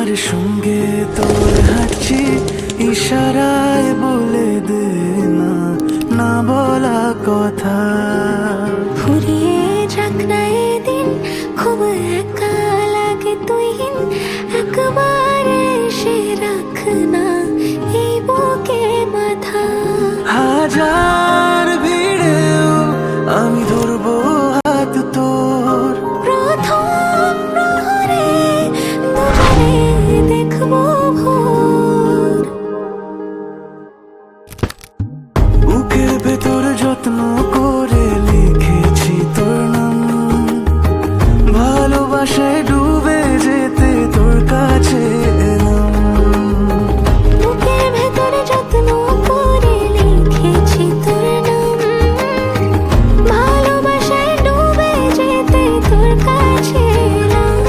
কার সঙ্গে তোর হাঁটছি ইশারায় বলে দে না না বলা কথা। ফুরিয়ে যাক না এদিন, খুব একা লাগে তুই একবার এসে রাখ না এই বুকে মাথা। হাজার ভিড়েও আমি ধরবো হাত তোর, প্রথম প্রহরে দুজনে দেখবো ভোর। বুকের ভেতর যত্ন করে লিখেছি তোর নাম, ভালোবাসায় ডুবে যেতে তোর কাছে এলাম। বুকের ভেতরে যত্ন করে লিখেছি তোর নাম, ভালোবাসায় ডুবে যেতে তোর কাছে এলাম।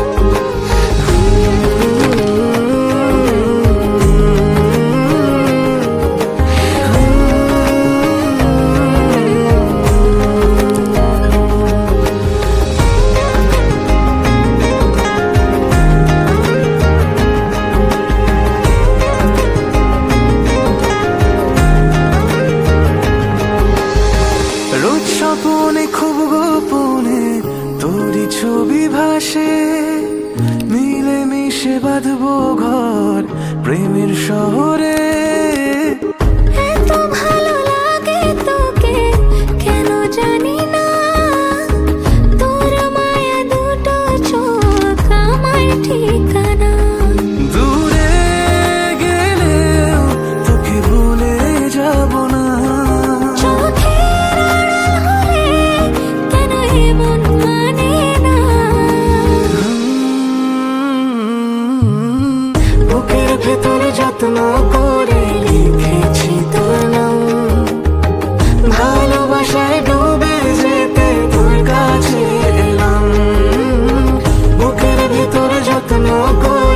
রোজ স্বপনে খুব গোপনে তোরই ছবি ভাসে, মিলে মিশে বাঁধবো ঘর প্রেমের শহরে। এত ভালো লাগে তোকে কেন জানি না, তোর মায়া দুটো চোখ আমার ঠিকানা। দূরে গেলেও তোকে ভুলে যাব না, চোখের আড়াল হলে কেন এমন মানে না। বুকের ভেতর যত্ন করে লিখেছি তোর নাম, ভালোবাসায় ডুবে যেতে তোর কাছে এলাম। বুকের ভেতর যত্ন করে